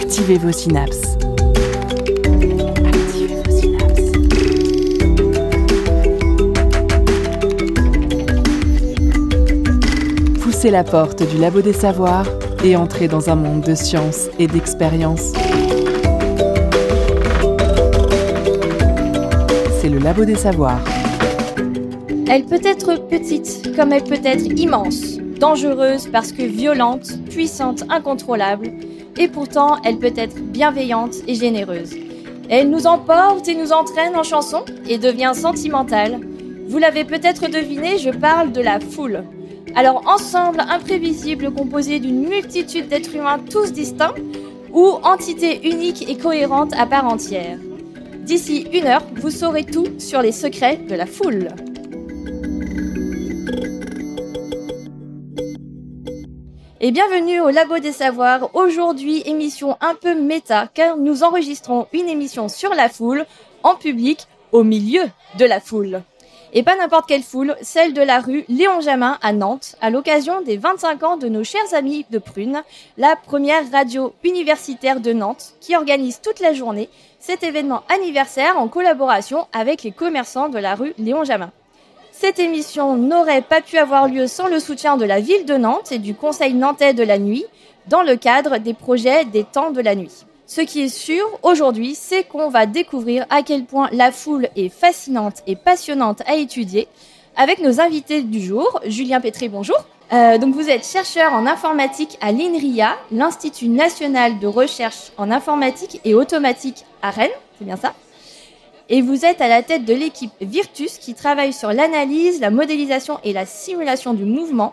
Activez vos synapses. Activez vos synapses. Poussez la porte du Labo des Savoirs et entrez dans un monde de science et d'expérience. C'est le Labo des Savoirs. Elle peut être petite, comme elle peut être immense, dangereuse parce que violente, puissante, incontrôlable, et pourtant elle peut être bienveillante et généreuse. Elle nous emporte et nous entraîne en chanson et devient sentimentale. Vous l'avez peut-être deviné, je parle de la foule. Alors ensemble imprévisible composé d'une multitude d'êtres humains tous distincts ou entités uniques et cohérentes à part entière. D'ici 1 heure, vous saurez tout sur les secrets de la foule. Et bienvenue au Labo des Savoirs. Aujourd'hui, émission un peu méta, car nous enregistrons une émission sur la foule, en public, au milieu de la foule. Et pas n'importe quelle foule, celle de la rue Léon Jamin à Nantes, à l'occasion des 25 ans de nos chers amis de Prune, la première radio universitaire de Nantes, qui organise toute la journée cet événement anniversaire en collaboration avec les commerçants de la rue Léon Jamin. Cette émission n'aurait pas pu avoir lieu sans le soutien de la ville de Nantes et du Conseil nantais de la nuit, dans le cadre des projets des temps de la nuit. Ce qui est sûr aujourd'hui, c'est qu'on va découvrir à quel point la foule est fascinante et passionnante à étudier avec nos invités du jour. Julien Pétré, bonjour. Donc vous êtes chercheur en informatique à l'INRIA, l'Institut national de recherche en informatique et automatique à Rennes, c'est bien ça ? Et vous êtes à la tête de l'équipe Virtus qui travaille sur l'analyse, la modélisation et la simulation du mouvement,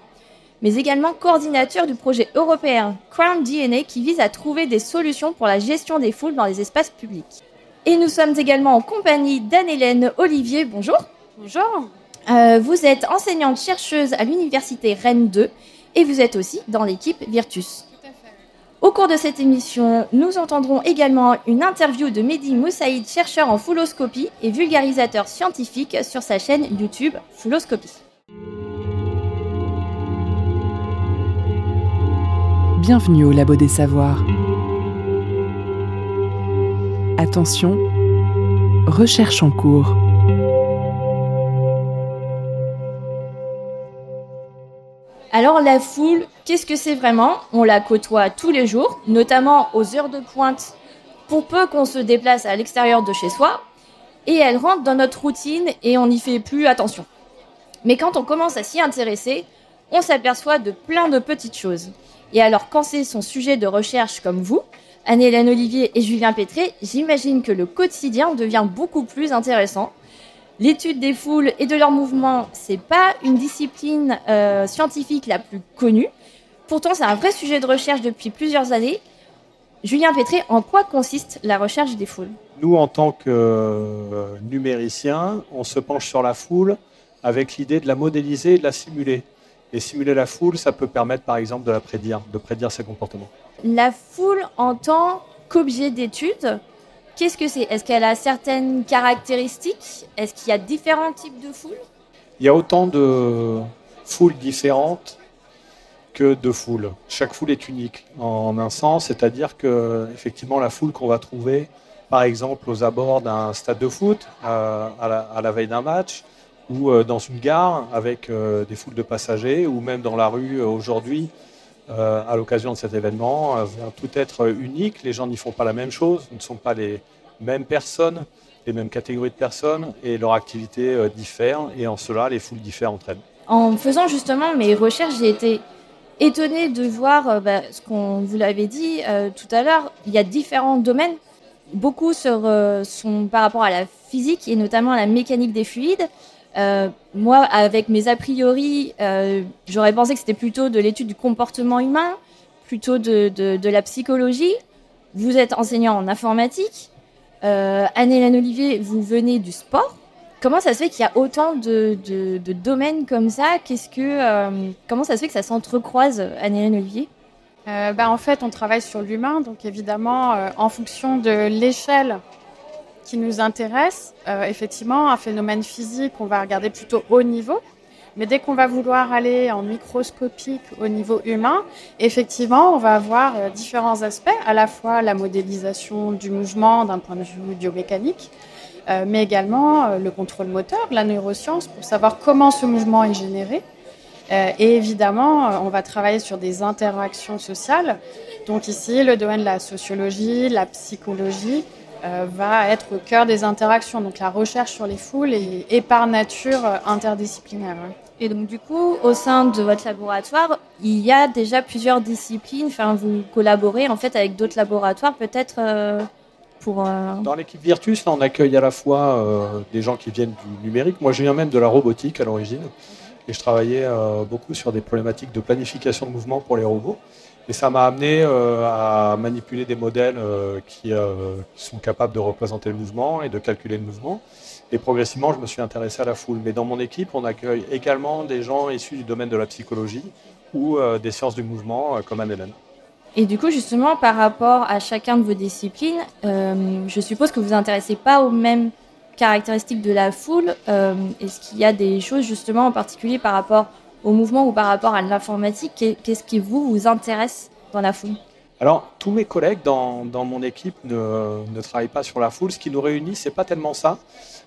mais également coordinateur du projet européen Crown DNA qui vise à trouver des solutions pour la gestion des foules dans les espaces publics. Et nous sommes également en compagnie d'Anne-Hélène Olivier. Bonjour. Bonjour. Vous êtes enseignante-chercheuse à l'université Rennes 2 et vous êtes aussi dans l'équipe Virtus. Au cours de cette émission, nous entendrons également une interview de Mehdi Moussaïd, chercheur en fouloscopie et vulgarisateur scientifique sur sa chaîne YouTube Fouloscopie. Bienvenue au Labo des Savoirs. Attention, recherche en cours. Alors la foule, qu'est-ce que c'est vraiment ? On la côtoie tous les jours, notamment aux heures de pointe, pour peu qu'on se déplace à l'extérieur de chez soi, et elle rentre dans notre routine et on n'y fait plus attention. Mais quand on commence à s'y intéresser, on s'aperçoit de plein de petites choses. Et alors quand c'est son sujet de recherche comme vous, Anne-Hélène Olivier et Julien Pétré, j'imagine que le quotidien devient beaucoup plus intéressant. L'étude des foules et de leurs mouvements, c'est pas une discipline scientifique la plus connue. Pourtant, c'est un vrai sujet de recherche depuis plusieurs années. Julien Pétré, en quoi consiste la recherche des foules ? Nous, en tant que numériciens, on se penche sur la foule avec l'idée de la modéliser et de la simuler. Et simuler la foule, ça peut permettre, par exemple, de prédire ses comportements. La foule en tant qu'objet d'étude, qu'est-ce que c'est ? Est-ce qu'elle a certaines caractéristiques ? Est-ce qu'il y a différents types de foules ? Il y a autant de foules différentes que de foules. Chaque foule est unique en un sens, c'est-à-dire que effectivement la foule qu'on va trouver, par exemple aux abords d'un stade de foot, à la veille d'un match, ou dans une gare avec des foules de passagers, ou même dans la rue aujourd'hui, à l'occasion de cet événement, vont tout être uniques. Les gens n'y font pas la même chose, ne sont pas les mêmes personnes, les mêmes catégories de personnes, et leur activité diffère, et en cela, les foules diffèrent entre elles. En faisant justement mes recherches, j'ai été étonnée de voir ce qu'on vous l'avait dit tout à l'heure. Il y a différents domaines, beaucoup sont par rapport à la physique, et notamment à la mécanique des fluides. Moi, avec mes a priori, j'aurais pensé que c'était plutôt de l'étude du comportement humain, plutôt de la psychologie. Vous êtes enseignant en informatique. Anne-Hélène Olivier, vous venez du sport. Comment ça se fait qu'il y a autant de domaines comme ça ? Comment ça se fait que ça s'entrecroise, Anne-Hélène Olivier ? En fait, on travaille sur l'humain, donc évidemment, en fonction de l'échelle qui nous intéresse, effectivement, un phénomène physique, on va regarder plutôt haut niveau. Mais dès qu'on va vouloir aller en microscopique au niveau humain, effectivement, on va avoir différents aspects, à la fois la modélisation du mouvement d'un point de vue biomécanique, mais également le contrôle moteur, la neuroscience, pour savoir comment ce mouvement est généré. Et évidemment, on va travailler sur des interactions sociales. Donc ici, le domaine de la sociologie, la psychologie va être au cœur des interactions. Donc la recherche sur les foules est par nature interdisciplinaire. Et donc du coup, au sein de votre laboratoire, il y a déjà plusieurs disciplines. Enfin, vous collaborez en fait avec d'autres laboratoires, peut-être pour. Dans l'équipe Virtus, là, on accueille à la fois des gens qui viennent du numérique. Moi, je viens même de la robotique à l'origine. Et je travaillais beaucoup sur des problématiques de planification de mouvement pour les robots. Et ça m'a amené à manipuler des modèles qui sont capables de représenter le mouvement et de calculer le mouvement. Et progressivement, je me suis intéressé à la foule. Mais dans mon équipe, on accueille également des gens issus du domaine de la psychologie ou des sciences du mouvement, comme Anne-Hélène. Et du coup, justement, par rapport à chacun de vos disciplines, je suppose que vous vous intéressez pas aux mêmes caractéristiques de la foule. Est-ce qu'il y a des choses justement en particulier par rapport au mouvement ou par rapport à l'informatique? Qu'est-ce qui vous intéresse dans la foule? Alors, tous mes collègues dans mon équipe ne travaillent pas sur la foule. Ce qui nous réunit, c'est pas tellement ça.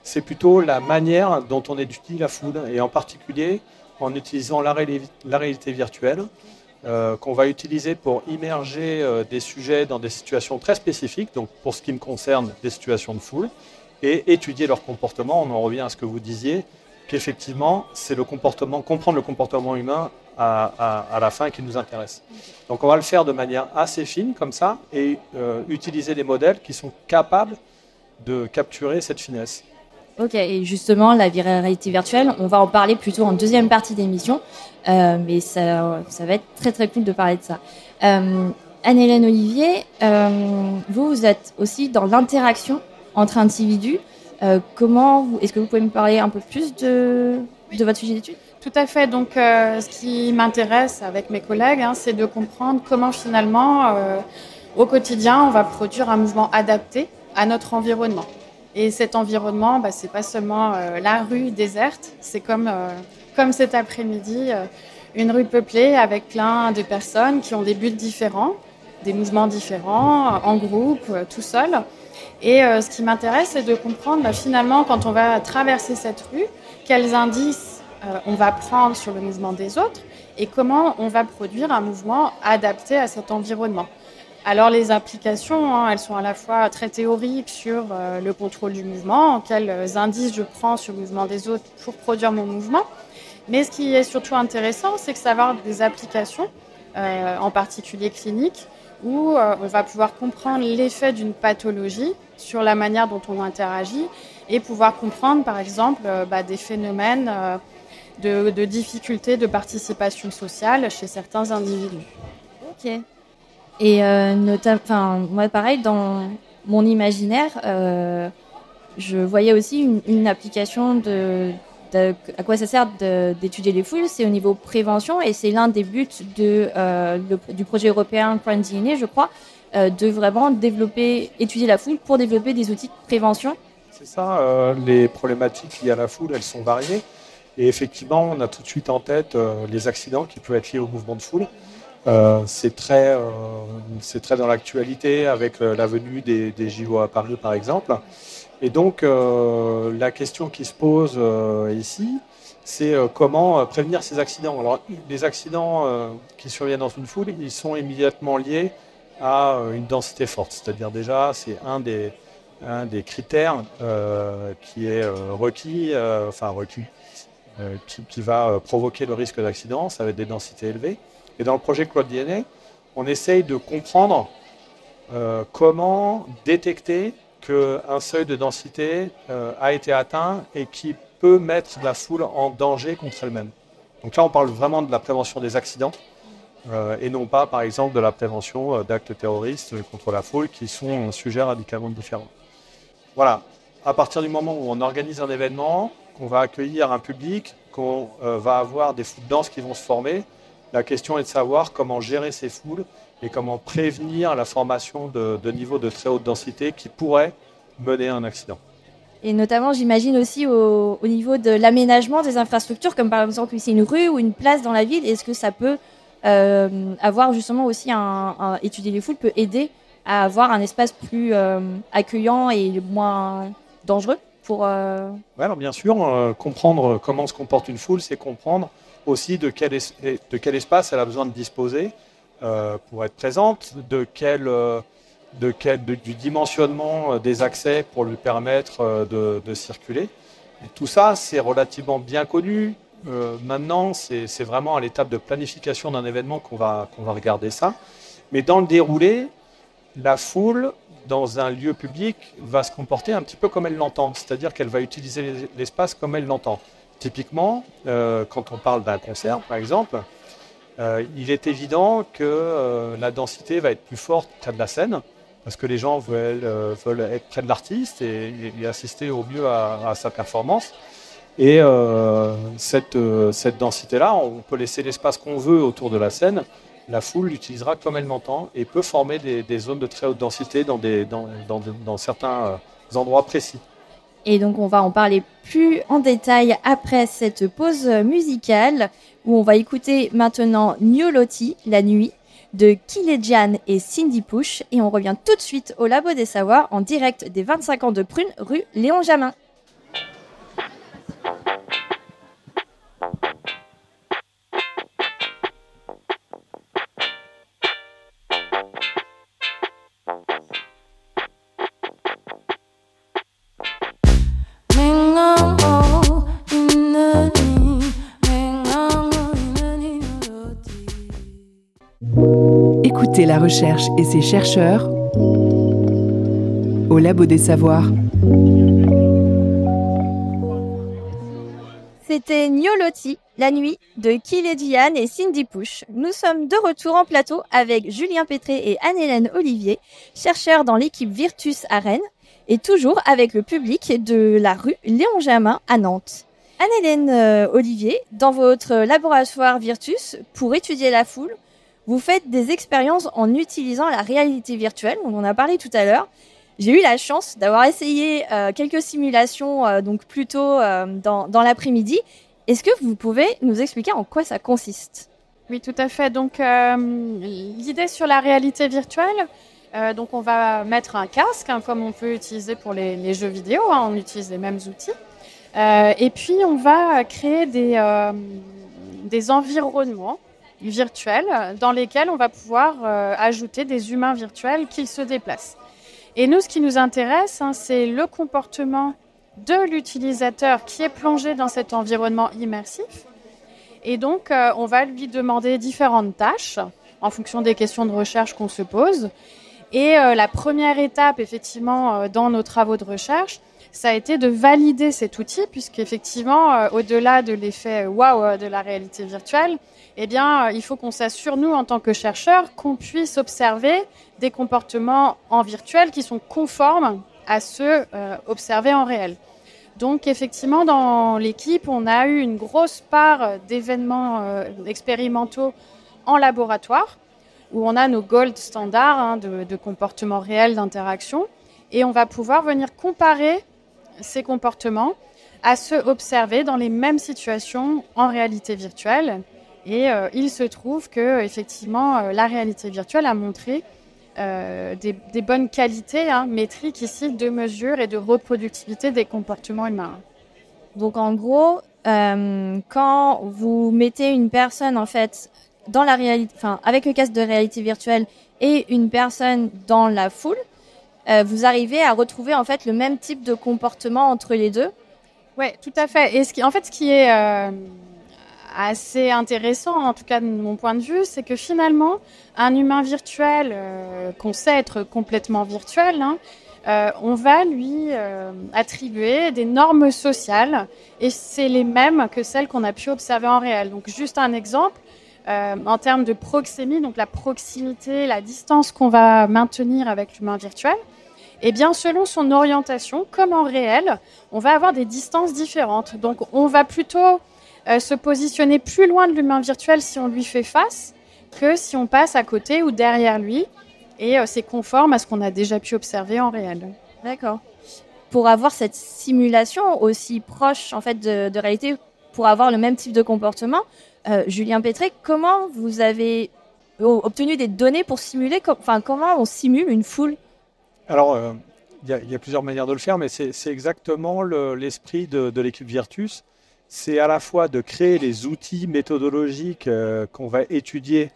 C'est plutôt la manière dont on étudie la foule, et en particulier en utilisant la réalité virtuelle, qu'on va utiliser pour immerger des sujets dans des situations très spécifiques, donc pour ce qui me concerne, des situations de foule, et étudier leur comportement. On en revient à ce que vous disiez, qu'effectivement, c'est le comportement, comprendre le comportement humain à la fin qui nous intéresse. Donc on va le faire de manière assez fine, comme ça, et utiliser des modèles qui sont capables de capturer cette finesse. Ok, et justement, la réalité virtuelle, on va en parler plutôt en deuxième partie d'émission, mais ça va être très très cool de parler de ça. Anne-Hélène Olivier, vous êtes aussi dans l'interaction entre individus. Est-ce que vous pouvez me parler un peu plus de votre sujet d'étude? Tout à fait. Donc, ce qui m'intéresse avec mes collègues, c'est de comprendre comment finalement, au quotidien, on va produire un mouvement adapté à notre environnement. Et cet environnement, c'est pas seulement la rue déserte, c'est comme cet après-midi, une rue peuplée avec plein de personnes qui ont des buts différents, des mouvements différents, en groupe, tout seul. Et ce qui m'intéresse, c'est de comprendre finalement, quand on va traverser cette rue, quels indices on va prendre sur le mouvement des autres et comment on va produire un mouvement adapté à cet environnement. Alors les applications, elles sont à la fois très théoriques sur le contrôle du mouvement, quels indices je prends sur le mouvement des autres pour produire mon mouvement. Mais ce qui est surtout intéressant, c'est que ça va avoir des applications, en particulier cliniques, où on va pouvoir comprendre l'effet d'une pathologie sur la manière dont on interagit et pouvoir comprendre, par exemple, des phénomènes de difficultés de participation sociale chez certains individus. Ok. Et moi, pareil, dans mon imaginaire, je voyais aussi une application à quoi ça sert d'étudier les foules. C'est au niveau prévention et c'est l'un des buts du projet européen Crime DNA, je crois, de vraiment étudier la foule pour développer des outils de prévention. C'est ça, les problématiques liées à la foule, elles sont variées. Et effectivement, on a tout de suite en tête les accidents qui peuvent être liés au mouvement de foule. C'est très dans l'actualité avec la venue des JO à Paris, par exemple. Et donc, la question qui se pose ici, c'est comment prévenir ces accidents. Alors, les accidents qui surviennent dans une foule, ils sont immédiatement liés à une densité forte. C'est-à-dire déjà, c'est un des critères qui est requis, qui va provoquer le risque d'accident. Ça va être des densités élevées. Et dans le projet Cloud DNA, on essaye de comprendre comment détecter qu'un seuil de densité a été atteint et qui peut mettre la foule en danger contre elle-même. Donc là, on parle vraiment de la prévention des accidents et non pas, par exemple, de la prévention d'actes terroristes contre la foule qui sont un sujet radicalement différent. Voilà, à partir du moment où on organise un événement, qu'on va accueillir un public, qu'on va avoir des foules denses qui vont se former, la question est de savoir comment gérer ces foules et comment prévenir la formation de niveaux de très haute densité qui pourraient mener à un accident. Et notamment, j'imagine aussi au niveau de l'aménagement des infrastructures, comme par exemple ici une rue ou une place dans la ville. Est-ce que ça peut avoir justement aussi étudier les foules peut aider à avoir un espace plus accueillant et moins dangereux pour... Ouais, alors bien sûr, comprendre comment se comporte une foule, c'est comprendre aussi de quel espace elle a besoin de disposer pour être présente, du dimensionnement des accès pour lui permettre de circuler. Et tout ça, c'est relativement bien connu. Maintenant, c'est vraiment à l'étape de planification d'un événement qu'on va regarder ça. Mais dans le déroulé, la foule, dans un lieu public, va se comporter un petit peu comme elle l'entend. C'est-à-dire qu'elle va utiliser l'espace comme elle l'entend. Typiquement, quand on parle d'un concert, par exemple, il est évident que la densité va être plus forte près de la scène, parce que les gens veulent être près de l'artiste et assister au mieux à sa performance. Et cette densité-là, on peut laisser l'espace qu'on veut autour de la scène. La foule l'utilisera comme elle l'entend et peut former des zones de très haute densité dans certains endroits précis. Et donc, on va en parler plus en détail après cette pause musicale où on va écouter maintenant Gnolotti, La Nuit, de Kilejian et Cindy Push. Et on revient tout de suite au Labo des Savoirs en direct des 25 ans de Prune, rue Léon Jamin. Écoutez la recherche et ses chercheurs au Labo des Savoirs. C'était Gnolotti, La Nuit, de Kilejian et Cindy Push. Nous sommes de retour en plateau avec Julien Pétré et Anne-Hélène Olivier, chercheurs dans l'équipe Virtus à Rennes, et toujours avec le public de la rue Léon Jamin à Nantes. Anne-Hélène Olivier, dans votre laboratoire Virtus, pour étudier la foule, vous faites des expériences en utilisant la réalité virtuelle, on en a parlé tout à l'heure. J'ai eu la chance d'avoir essayé quelques simulations donc plus tôt dans l'après-midi. Est-ce que vous pouvez nous expliquer en quoi ça consiste ? Oui, tout à fait. Donc, l'idée sur la réalité virtuelle, donc on va mettre un casque, comme on peut utiliser pour les jeux vidéo, on utilise les mêmes outils. Et puis, on va créer des environnements virtuels dans lesquels on va pouvoir ajouter des humains virtuels qui se déplacent. Et nous, ce qui nous intéresse, c'est le comportement de l'utilisateur qui est plongé dans cet environnement immersif. Et donc, on va lui demander différentes tâches en fonction des questions de recherche qu'on se pose. Et la première étape, effectivement, dans nos travaux de recherche, ça a été de valider cet outil, puisqu'effectivement, au-delà de l'effet waouh de la réalité virtuelle, eh bien, il faut qu'on s'assure, nous, en tant que chercheurs, qu'on puisse observer des comportements en virtuel qui sont conformes à ceux observés en réel. Donc, effectivement, dans l'équipe, on a eu une grosse part d'événements expérimentaux en laboratoire, où on a nos gold standards de comportements réels d'interaction, et on va pouvoir venir comparer ces comportements à ceux observés dans les mêmes situations en réalité virtuelle. Et il se trouve que effectivement, la réalité virtuelle a montré des bonnes qualités métriques ici de mesure et de reproductivité des comportements humains. Donc en gros, quand vous mettez une personne en fait dans la réalité, avec le casque de réalité virtuelle et une personne dans la foule, vous arrivez à retrouver en fait le même type de comportement entre les deux. Ouais, tout à fait. Et ce qui est assez intéressant, en tout cas de mon point de vue, c'est que finalement, un humain virtuel qu'on sait être complètement virtuel, on va lui attribuer des normes sociales et c'est les mêmes que celles qu'on a pu observer en réel. Donc juste un exemple, en termes de proxémie, donc la proximité, la distance qu'on va maintenir avec l'humain virtuel, eh bien, selon son orientation, comme en réel, on va avoir des distances différentes. Donc on va plutôt se positionner plus loin de l'humain virtuel si on lui fait face que si on passe à côté ou derrière lui. Et c'est conforme à ce qu'on a déjà pu observer en réel. D'accord. pour avoir cette simulation aussi proche en fait de réalité, pour avoir le même type de comportement, Julien Pétré, comment vous avez obtenu des données pour simuler, comment on simule une foule? Alors, il y a plusieurs manières de le faire, mais c'est exactement l'esprit de l'équipe Virtus. C'est à la fois de créer les outils méthodologiques qu'on va étudier,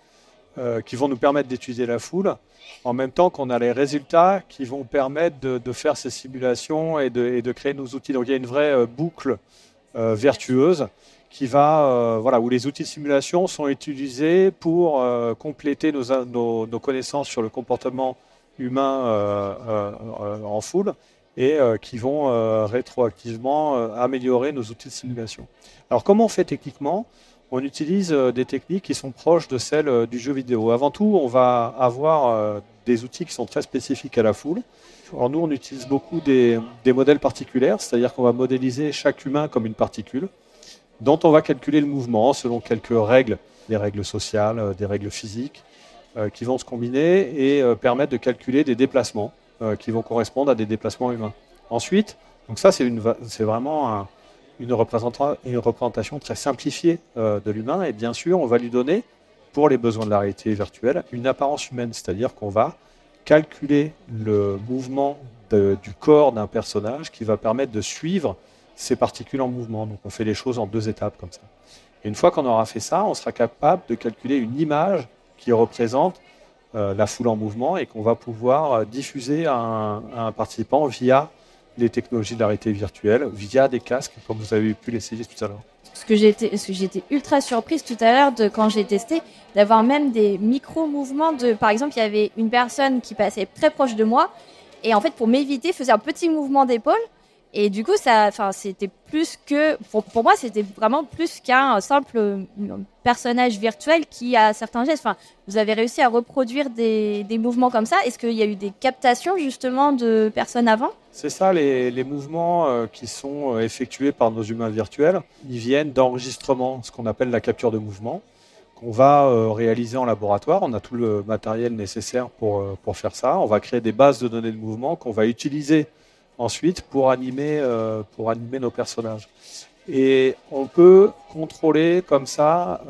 qui vont nous permettre d'étudier la foule, en même temps qu'on a les résultats qui vont permettre de faire ces simulations et de créer nos outils. Donc il y a une vraie boucle vertueuse qui va, où les outils de simulation sont utilisés pour compléter nos connaissances sur le comportement humain en foule et qui vont rétroactivement améliorer nos outils de simulation. Alors comment on fait techniquement ? On utilise des techniques qui sont proches de celles du jeu vidéo. Avant tout, on va avoir des outils qui sont très spécifiques à la foule. Alors nous, on utilise beaucoup des modèles particulaires, c'est-à-dire qu'on va modéliser chaque humain comme une particule, dont on va calculer le mouvement selon quelques règles, des règles sociales, des règles physiques, qui vont se combiner et permettre de calculer des déplacements qui vont correspondre à des déplacements humains. Ensuite, donc ça c'est vraiment une représentation très simplifiée de l'humain, et bien sûr on va lui donner, pour les besoins de la réalité virtuelle, une apparence humaine, c'est-à-dire qu'on va calculer le mouvement du corps d'un personnage qui va permettre de suivre ces particules en mouvement. Donc on fait les choses en 2 étapes comme ça. Et une fois qu'on aura fait ça, on sera capable de calculer une image qui représente la foule en mouvement et qu'on va pouvoir diffuser à un participant via les technologies de la réalité virtuelle, via des casques, comme vous avez pu l'essayer tout à l'heure. Ce que j'étais ultra surprise tout à l'heure quand j'ai testé, d'avoir même des micro-mouvements par exemple, il y avait une personne qui passait très proche de moi et en fait, pour m'éviter, faisait un petit mouvement d'épaule. Et du coup, c'était plus que, pour moi, c'était vraiment plus qu'un simple personnage virtuel qui a certains gestes. Enfin, vous avez réussi à reproduire des mouvements comme ça. Est-ce qu'il y a eu des captations justement de personnes avant ? C'est ça, les mouvements qui sont effectués par nos humains virtuels, ils viennent d'enregistrements, ce qu'on appelle la capture de mouvement, qu'on va réaliser en laboratoire. On a tout le matériel nécessaire pour faire ça. On va créer des bases de données de mouvement qu'on va utiliser ensuite pour animer nos personnages. Et on peut contrôler comme ça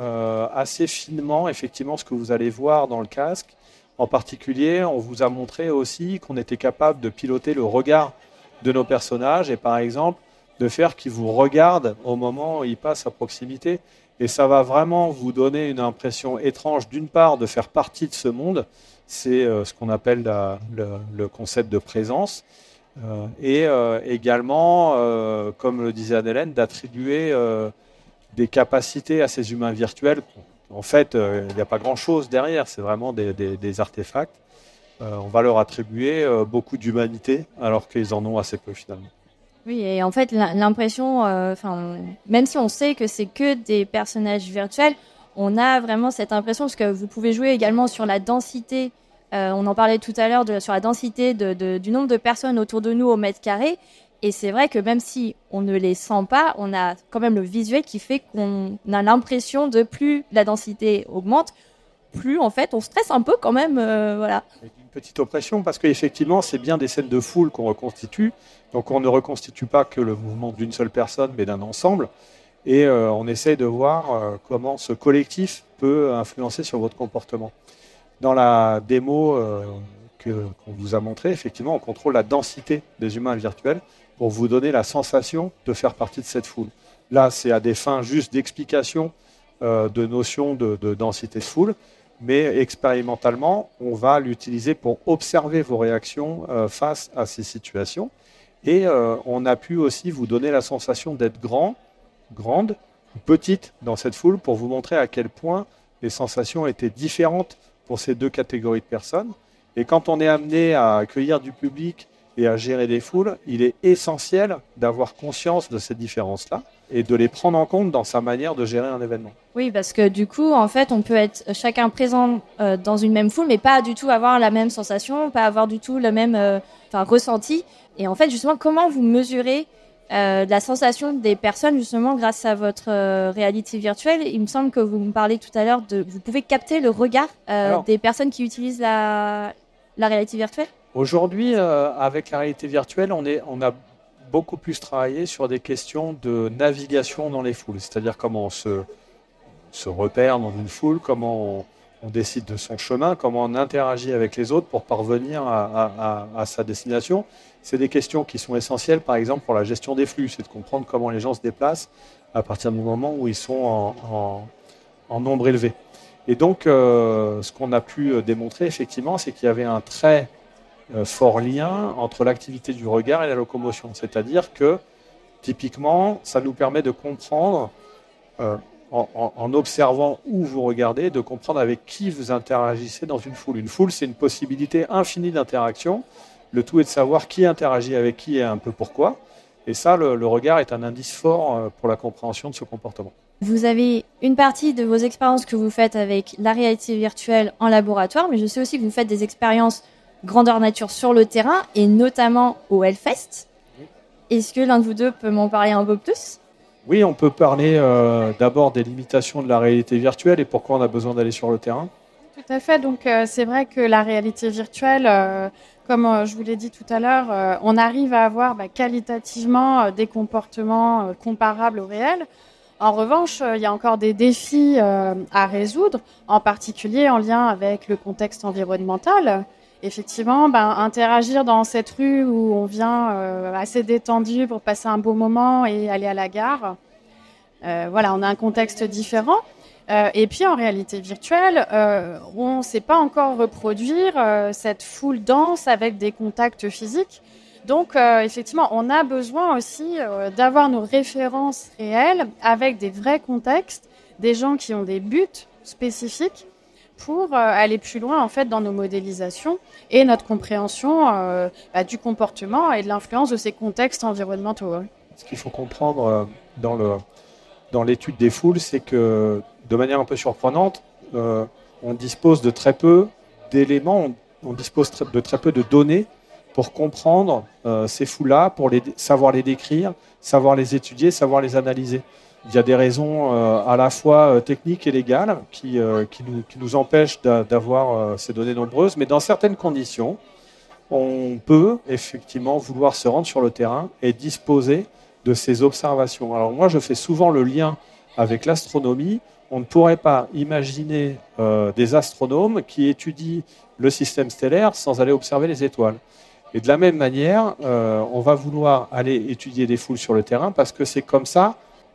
assez finement effectivement ce que vous allez voir dans le casque. En particulier, on vous a montré aussi qu'on était capable de piloter le regard de nos personnages et par exemple de faire qu'ils vous regardent au moment où ils passent à proximité. Et ça va vraiment vous donner une impression étrange, d'une part, de faire partie de ce monde. C'est ce qu'on appelle le concept de présence. Et également, comme le disait Anne-Hélène, d'attribuer des capacités à ces humains virtuels. En fait, il n'y a pas grand-chose derrière, c'est vraiment des artefacts. On va leur attribuer beaucoup d'humanité, alors qu'ils en ont assez peu finalement. Oui, et en fait, l'impression, même si on sait que c'est que des personnages virtuels, on a vraiment cette impression, parce que vous pouvez jouer également sur la densité. On en parlait tout à l'heure sur la densité du nombre de personnes autour de nous au mètre carré. Et c'est vrai que même si on ne les sent pas, on a quand même le visuel qui fait qu'on a l'impression de plus la densité augmente, plus en fait on stresse un peu quand même. Voilà. Une petite oppression parce qu'effectivement c'est bien des scènes de foule qu'on reconstitue. Donc on ne reconstitue pas que le mouvement d'une seule personne mais d'un ensemble. Et on essaie de voir comment ce collectif peut influencer sur votre comportement. Dans la démo qu'on vous a montrée, effectivement, on contrôle la densité des humains virtuels pour vous donner la sensation de faire partie de cette foule. Là, c'est à des fins juste d'explication de notions de densité de foule, mais expérimentalement, on va l'utiliser pour observer vos réactions face à ces situations. Et on a pu aussi vous donner la sensation d'être grande ou petite dans cette foule pour vous montrer à quel point les sensations étaient différentes pour ces 2 catégories de personnes. Et quand on est amené à accueillir du public et à gérer des foules, il est essentiel d'avoir conscience de ces différences-là et de les prendre en compte dans sa manière de gérer un événement. Oui, parce que du coup, en fait, on peut être chacun présent dans une même foule, mais pas du tout avoir la même sensation, pas avoir du tout le même ressenti. Et en fait, justement, comment vous mesurez la sensation des personnes, justement, grâce à votre réalité virtuelle? Il me semble que vous me parlez tout à l'heure vous pouvez capter le regard des personnes qui utilisent la réalité virtuelle. Aujourd'hui, avec la réalité virtuelle, on a beaucoup plus travaillé sur des questions de navigation dans les foules, c'est-à-dire comment on se repère dans une foule, comment on décide de son chemin, comment on interagit avec les autres pour parvenir à sa destination. C'est des questions qui sont essentielles, par exemple, pour la gestion des flux, c'est de comprendre comment les gens se déplacent à partir du moment où ils sont en nombre élevé. Et donc, ce qu'on a pu démontrer, effectivement, c'est qu'il y avait un très fort lien entre l'activité du regard et la locomotion. C'est-à-dire que, typiquement, ça nous permet de comprendre, en observant où vous regardez, de comprendre avec qui vous interagissez dans une foule. Une foule, c'est une possibilité infinie d'interaction. Le tout est de savoir qui interagit avec qui et un peu pourquoi. Et ça, le regard est un indice fort pour la compréhension de ce comportement. Vous avez une partie de vos expériences que vous faites avec la réalité virtuelle en laboratoire, mais je sais aussi que vous faites des expériences grandeur nature sur le terrain, et notamment au Hellfest. Est-ce que l'un de vous deux peut m'en parler un peu plus ? Oui, on peut parler d'abord des limitations de la réalité virtuelle et pourquoi on a besoin d'aller sur le terrain. Tout à fait. Donc, c'est vrai que la réalité virtuelle, comme je vous l'ai dit tout à l'heure, on arrive à avoir qualitativement des comportements comparables au réel. En revanche, il y a encore des défis à résoudre, en particulier en lien avec le contexte environnemental. Effectivement, interagir dans cette rue où on vient assez détendu pour passer un beau moment et aller à la gare, voilà, on a un contexte différent. Et puis en réalité virtuelle, on ne sait pas encore reproduire cette foule dense avec des contacts physiques. Donc effectivement, on a besoin aussi d'avoir nos références réelles avec des vrais contextes, des gens qui ont des buts spécifiques pour aller plus loin en fait dans nos modélisations et notre compréhension du comportement et de l'influence de ces contextes environnementaux. Ouais. Ce qu'il faut comprendre dans l'étude des foules, c'est que de manière un peu surprenante, on dispose de très peu d'éléments, on dispose de très peu de données pour comprendre ces foules-là, pour savoir les décrire, savoir les étudier, savoir les analyser. Il y a des raisons à la fois techniques et légales qui nous empêchent d'avoir ces données nombreuses, mais dans certaines conditions, on peut effectivement vouloir se rendre sur le terrain et disposer de ces observations. Alors moi, je fais souvent le lien avec l'astronomie. On ne pourrait pas imaginer des astronomes qui étudient le système stellaire sans aller observer les étoiles. Et de la même manière, on va vouloir aller étudier des foules sur le terrain parce que c'est comme ça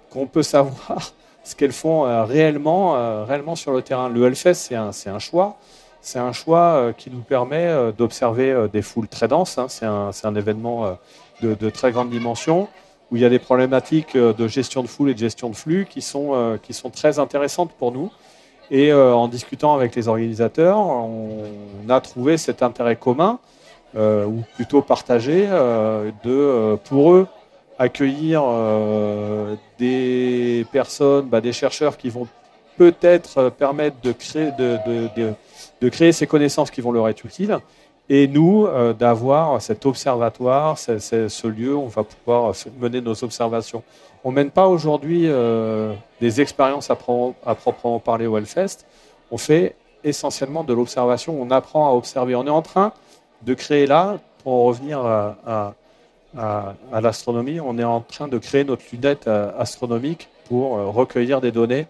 qu'on peut savoir ce qu'elles font réellement sur le terrain. Le Hellfest, c'est un choix. C'est un choix qui nous permet d'observer des foules très denses. C'est un événement de très grande dimension où il y a des problématiques de gestion de foule et de gestion de flux qui sont très intéressantes pour nous. Et en discutant avec les organisateurs, on a trouvé cet intérêt commun, ou plutôt partagé, pour eux, accueillir des personnes, des chercheurs qui vont peut-être permettre de créer ces connaissances qui vont leur être utiles, et nous, d'avoir cet observatoire, ce lieu où on va pouvoir mener nos observations. On ne mène pas aujourd'hui des expériences à proprement parler au Hellfest, on fait essentiellement de l'observation, on apprend à observer. On est en train de créer là, pour revenir à l'astronomie, on est en train de créer notre lunette astronomique pour recueillir des données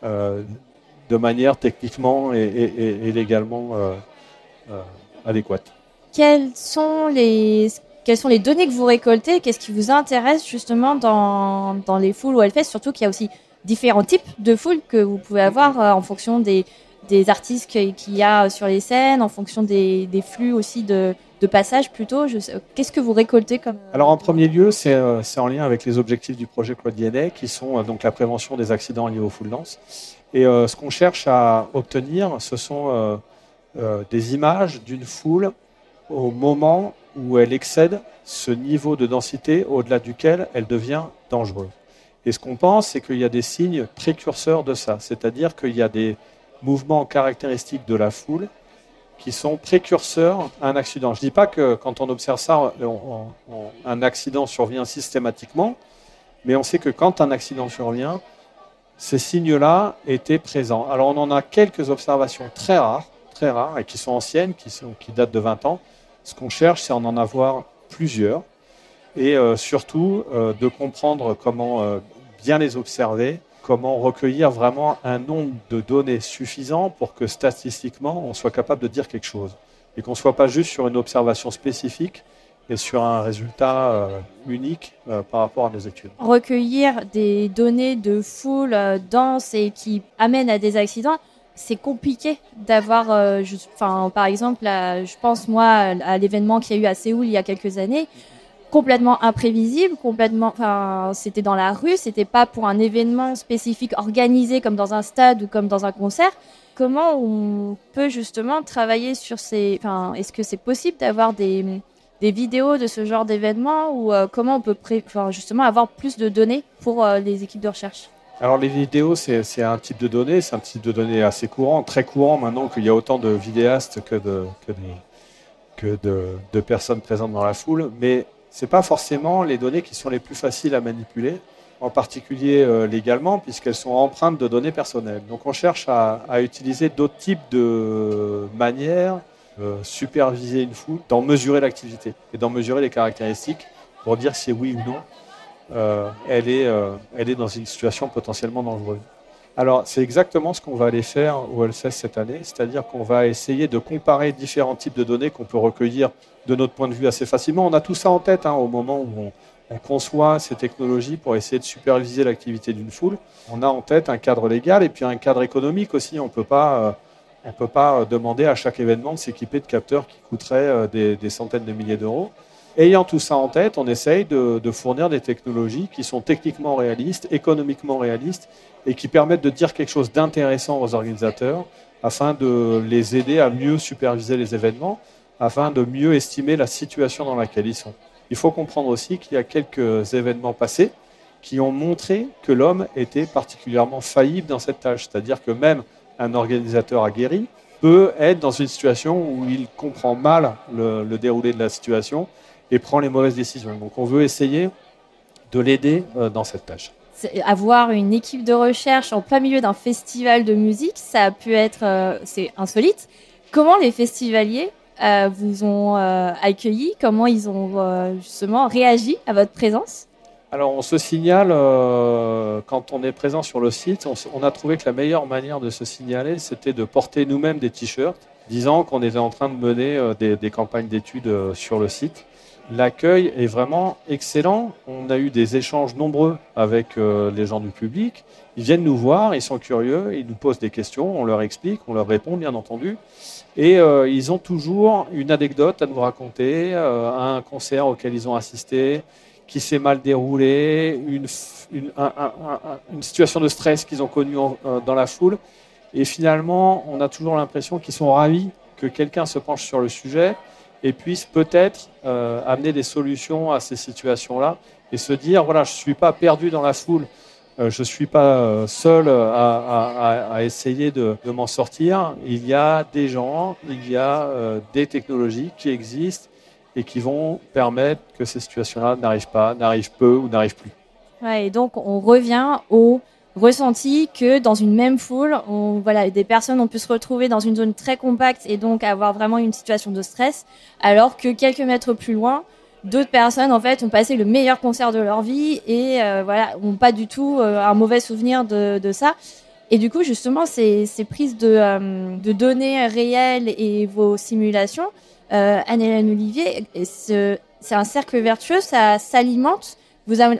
de manière techniquement et légalement adéquate. Quelles sont les données que vous récoltez? Qu'est-ce qui vous intéresse justement dans les foules au Hellfest? Surtout qu'il y a aussi différents types de foules que vous pouvez avoir en fonction des artistes qu'il y a sur les scènes, en fonction des flux aussi de passage plutôt. Qu'est-ce que vous récoltez comme... Alors en premier lieu, c'est en lien avec les objectifs du projet Claude Viennet, qui sont donc la prévention des accidents liés aux foules denses. Et ce qu'on cherche à obtenir, ce sont des images d'une foule au moment où elle excède ce niveau de densité au-delà duquel elle devient dangereuse. Et ce qu'on pense, c'est qu'il y a des signes précurseurs de ça, c'est-à-dire qu'il y a des mouvements caractéristiques de la foule qui sont précurseurs à un accident. Je ne dis pas que quand on observe ça, un accident survient systématiquement, mais on sait que quand un accident survient, ces signes-là étaient présents. Alors on en a quelques observations très rares, et qui sont anciennes, qui datent de 20 ans. Ce qu'on cherche, c'est en avoir plusieurs. et surtout de comprendre comment bien les observer, comment recueillir vraiment un nombre de données suffisant pour que statistiquement on soit capable de dire quelque chose et qu'on ne soit pas juste sur une observation spécifique et sur un résultat unique par rapport à nos études. Recueillir des données de foule dense et qui amènent à des accidents, c'est compliqué d'avoir, par exemple, je pense moi à l'événement qu'il y a eu à Séoul il y a quelques années, complètement imprévisible, c'était dans la rue, c'était pas pour un événement spécifique organisé comme dans un stade ou comme dans un concert. Comment on peut justement travailler sur est-ce que c'est possible d'avoir des vidéos de ce genre d'événement ou comment on peut justement avoir plus de données pour les équipes de recherche? Alors les vidéos, c'est un type de données, c'est un type de données assez courant, très courant maintenant qu'il y a autant de vidéastes que de personnes présentes dans la foule, mais ce n'est pas forcément les données qui sont les plus faciles à manipuler, en particulier légalement, puisqu'elles sont empreintes de données personnelles. Donc on cherche à utiliser d'autres types de manières superviser une foule, d'en mesurer l'activité et d'en mesurer les caractéristiques pour dire si oui ou non elle est dans une situation potentiellement dangereuse. Alors c'est exactement ce qu'on va aller faire au LCS cette année, c'est-à-dire qu'on va essayer de comparer différents types de données qu'on peut recueillir de notre point de vue assez facilement. On a tout ça en tête au moment où on conçoit ces technologies pour essayer de superviser l'activité d'une foule. On a en tête un cadre légal et puis un cadre économique aussi. On ne peut pas demander à chaque événement de s'équiper de capteurs qui coûteraient des centaines de milliers d'euros. Ayant tout ça en tête, on essaye de fournir des technologies qui sont techniquement réalistes, économiquement réalistes et qui permettent de dire quelque chose d'intéressant aux organisateurs afin de les aider à mieux superviser les événements, afin de mieux estimer la situation dans laquelle ils sont. Il faut comprendre aussi qu'il y a quelques événements passés qui ont montré que l'homme était particulièrement faillible dans cette tâche. C'est-à-dire que même un organisateur aguerri peut être dans une situation où il comprend mal le déroulé de la situation et prend les mauvaises décisions. Donc on veut essayer de l'aider dans cette tâche. Avoir une équipe de recherche en plein milieu d'un festival de musique, ça a pu être c'est insolite. Comment les festivaliers vous ont accueilli? Comment ils ont justement réagi à votre présence? Alors on se signale, quand on est présent sur le site, on a trouvé que la meilleure manière de se signaler, c'était de porter nous-mêmes des t-shirts disant qu'on était en train de mener des campagnes d'études sur le site. L'accueil est vraiment excellent. On a eu des échanges nombreux avec les gens du public. Ils viennent nous voir, ils sont curieux, ils nous posent des questions, on leur explique, on leur répond bien entendu. Et ils ont toujours une anecdote à nous raconter, un concert auquel ils ont assisté, qui s'est mal déroulé, une situation de stress qu'ils ont connue dans la foule. Et finalement, on a toujours l'impression qu'ils sont ravis que quelqu'un se penche sur le sujet et puisse peut-être amener des solutions à ces situations-là et se dire, voilà, je ne suis pas perdu dans la foule, je ne suis pas seul à essayer de m'en sortir. Il y a des gens, il y a des technologies qui existent et qui vont permettre que ces situations-là n'arrivent peu ou n'arrivent plus. Ouais, et donc on revient au ressenti que dans une même foule, des personnes ont pu se retrouver dans une zone très compacte et donc avoir vraiment une situation de stress, alors que quelques mètres plus loin, d'autres personnes en fait ont passé le meilleur concert de leur vie et ont pas du tout un mauvais souvenir de ça. Et du coup, justement, ces prises de données réelles et vos simulations, Anne-Hélène Olivier, c'est un cercle vertueux, ça s'alimente.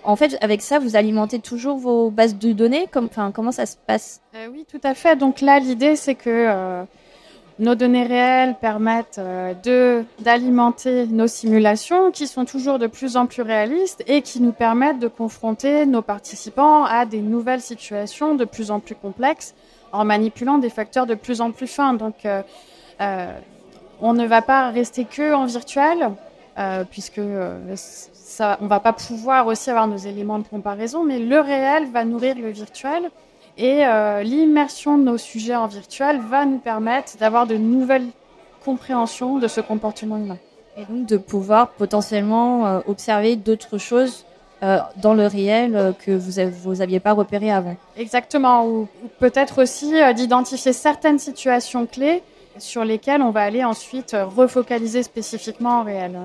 En fait, avec ça, vous alimentez toujours vos bases de données. Comment ça se passe? Oui, tout à fait. Donc là, l'idée, c'est que nos données réelles permettent d'alimenter nos simulations qui sont toujours de plus en plus réalistes et qui nous permettent de confronter nos participants à des nouvelles situations de plus en plus complexes en manipulant des facteurs de plus en plus fins. Donc, on ne va pas rester que en virtuel, puisque on ne va pas pouvoir aussi avoir nos éléments de comparaison, mais le réel va nourrir le virtuel et l'immersion de nos sujets en virtuel va nous permettre d'avoir de nouvelles compréhensions de ce comportement humain. Et donc de pouvoir potentiellement observer d'autres choses dans le réel que vous n'aviez pas repéré avant. Exactement, ou peut-être aussi d'identifier certaines situations clés sur lesquelles on va aller ensuite refocaliser spécifiquement en réel.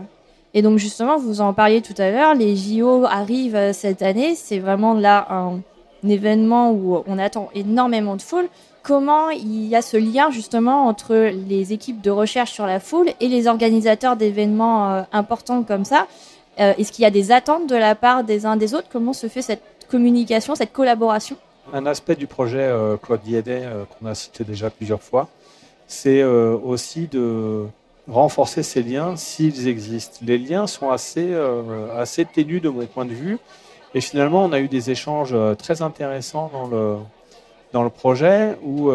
Et donc justement, vous en parliez tout à l'heure, les JO arrivent cette année. C'est vraiment là un événement où on attend énormément de foule. Comment il y a ce lien justement entre les équipes de recherche sur la foule et les organisateurs d'événements importants comme ça? Est-ce qu'il y a des attentes de la part des uns des autres? Comment se fait cette communication, cette collaboration? Un aspect du projet Claude Guédet, qu'on a cité déjà plusieurs fois, c'est aussi de renforcer ces liens s'ils existent. Les liens sont assez ténus de mon point de vue, et finalement on a eu des échanges très intéressants dans le projet où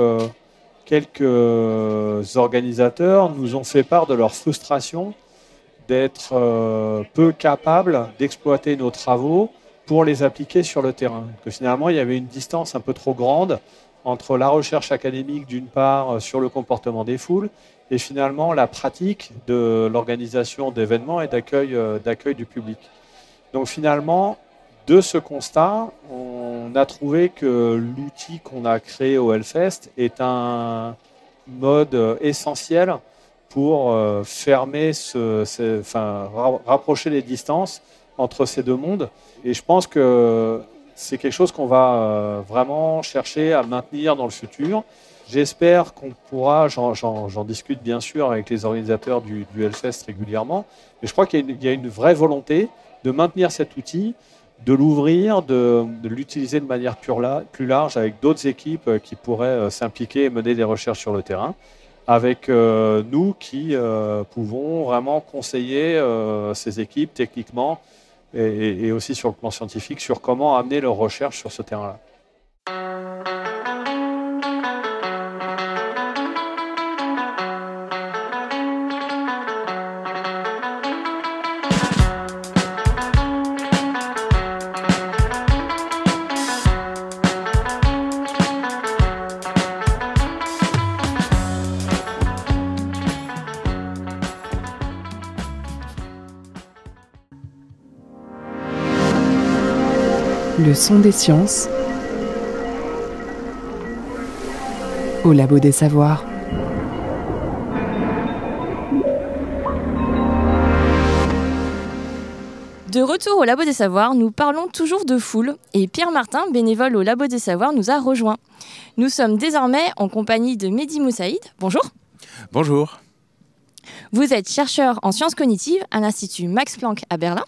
quelques organisateurs nous ont fait part de leur frustration d'être peu capables d'exploiter nos travaux pour les appliquer sur le terrain. Que finalement, il y avait une distance un peu trop grande entre la recherche académique, d'une part, sur le comportement des foules, et finalement la pratique de l'organisation d'événements et d'accueil du public. Donc finalement, de ce constat, on a trouvé que l'outil qu'on a créé au Hellfest est un mode essentiel pour rapprocher les distances entre ces deux mondes. Et je pense que c'est quelque chose qu'on va vraiment chercher à maintenir dans le futur. J'espère qu'on pourra, j'en discute bien sûr avec les organisateurs du Hellfest régulièrement, mais je crois qu'il y a une vraie volonté de maintenir cet outil, de l'ouvrir, de l'utiliser de manière plus large avec d'autres équipes qui pourraient s'impliquer et mener des recherches sur le terrain, avec nous qui pouvons vraiment conseiller ces équipes techniquement et aussi sur le plan scientifique sur comment amener leurs recherches sur ce terrain-là. Le son des sciences au Labo des Savoirs. De retour au Labo des Savoirs, nous parlons toujours de foule et Pierre Martin, bénévole au Labo des Savoirs, nous a rejoints. Nous sommes désormais en compagnie de Mehdi Moussaïd. Bonjour. Bonjour. Vous êtes chercheur en sciences cognitives à l'Institut Max Planck à Berlin.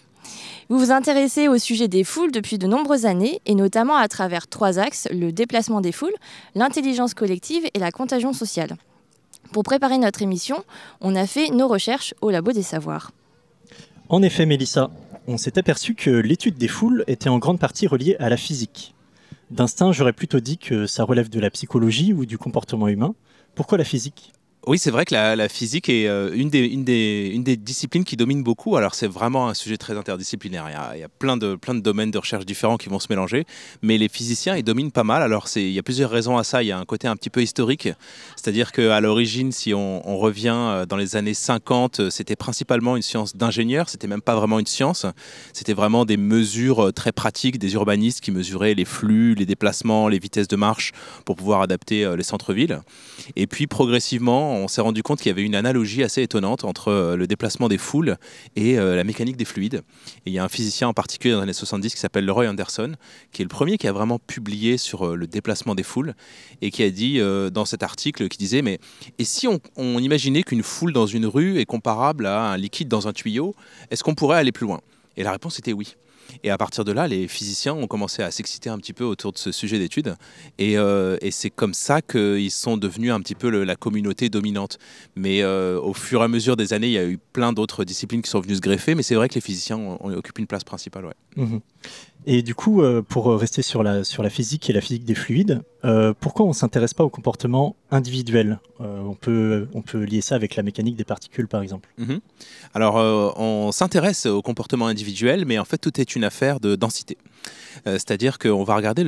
Vous vous intéressez au sujet des foules depuis de nombreuses années et notamment à travers 3 axes, le déplacement des foules, l'intelligence collective et la contagion sociale. Pour préparer notre émission, on a fait nos recherches au Labo des Savoirs. En effet, Mélissa, on s'est aperçu que l'étude des foules était en grande partie reliée à la physique. D'instinct, j'aurais plutôt dit que ça relève de la psychologie ou du comportement humain. Pourquoi la physique ? Oui, c'est vrai que la physique est une des disciplines qui domine beaucoup. Alors, c'est vraiment un sujet très interdisciplinaire. Il y a plein de domaines de recherche différents qui vont se mélanger. Mais les physiciens, ils dominent pas mal. Alors, il y a plusieurs raisons à ça. Il y a un côté un petit peu historique. C'est-à-dire qu'à l'origine, si on revient dans les années 50, c'était principalement une science d'ingénieur. C'était même pas vraiment une science. C'était vraiment des mesures très pratiques des urbanistes qui mesuraient les flux, les déplacements, les vitesses de marche pour pouvoir adapter les centres-villes. Et puis, progressivement, on s'est rendu compte qu'il y avait une analogie assez étonnante entre le déplacement des foules et la mécanique des fluides. Et il y a un physicien en particulier dans les années 70 qui s'appelle Leroy Anderson, qui est le premier qui a vraiment publié sur le déplacement des foules et qui a dit dans cet article, qui disait mais et si on imaginait qu'une foule dans une rue est comparable à un liquide dans un tuyau, est-ce qu'on pourrait aller plus loin? Et la réponse était oui. Et à partir de là, les physiciens ont commencé à s'exciter un petit peu autour de ce sujet d'étude. Et c'est comme ça qu'ils sont devenus un petit peu la communauté dominante. Mais au fur et à mesure des années, il y a eu plein d'autres disciplines qui sont venues se greffer. Mais c'est vrai que les physiciens occupent une place principale. Ouais. Mmh. Et du coup, pour rester sur la physique et la physique des fluides, pourquoi on ne s'intéresse pas au comportement individuel ? On peut lier ça avec la mécanique des particules, par exemple. Alors, on s'intéresse au comportement individuel, mais en fait, tout est une affaire de densité. C'est-à-dire qu'on va regarder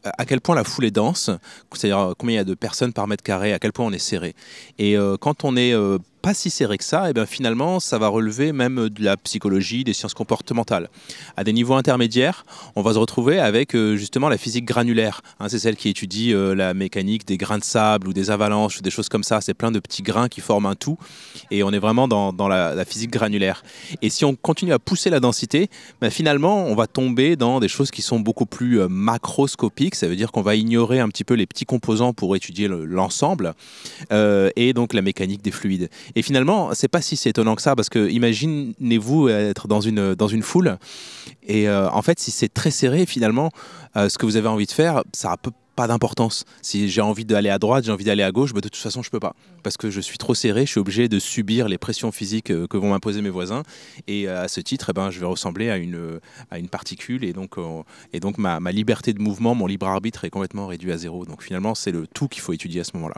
à quel point la foule est dense, c'est-à-dire combien il y a de personnes par mètre carré, à quel point on est serré. Et quand on est pas si serré que ça, et bien finalement ça va relever même de la psychologie, des sciences comportementales. À des niveaux intermédiaires, on va se retrouver avec justement la physique granulaire. Hein, c'est celle qui étudie la mécanique des grains de sable ou des avalanches ou des choses comme ça. C'est plein de petits grains qui forment un tout et on est vraiment dans la physique granulaire. Et si on continue à pousser la densité, ben finalement on va tomber dans des choses qui sont beaucoup plus macroscopiques. Ça veut dire qu'on va ignorer un petit peu les petits composants pour étudier l'ensemble et donc la mécanique des fluides. Et finalement, c'est pas si étonnant que ça, parce que imaginez-vous être dans une foule, et en fait, si c'est très serré, finalement, ce que vous avez envie de faire, ça n'a pas d'importance. Si j'ai envie d'aller à droite, j'ai envie d'aller à gauche, bah, de toute façon, je peux pas, parce que je suis trop serré, je suis obligé de subir les pressions physiques que vont m'imposer mes voisins, et à ce titre, eh ben, je vais ressembler à une particule, et donc ma liberté de mouvement, mon libre arbitre est complètement réduit à zéro. Donc finalement, c'est le tout qu'il faut étudier à ce moment-là.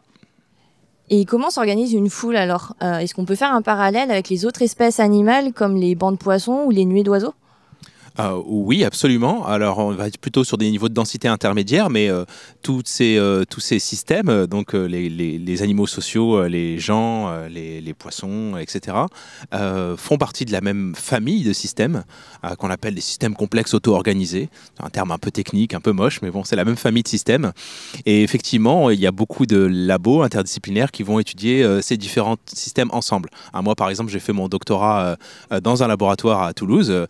Et comment s'organise une foule alors? Est-ce qu'on peut faire un parallèle avec les autres espèces animales comme les bancs de poissons ou les nuées d'oiseaux? Oui, absolument. Alors, on va être plutôt sur des niveaux de densité intermédiaires, mais tous ces systèmes, donc les animaux sociaux, les gens, les poissons, etc., font partie de la même famille de systèmes qu'on appelle des systèmes complexes auto-organisés. C'est un terme un peu technique, un peu moche, mais bon, c'est la même famille de systèmes. Et effectivement, il y a beaucoup de labos interdisciplinaires qui vont étudier ces différents systèmes ensemble. Moi, par exemple, j'ai fait mon doctorat dans un laboratoire à Toulouse,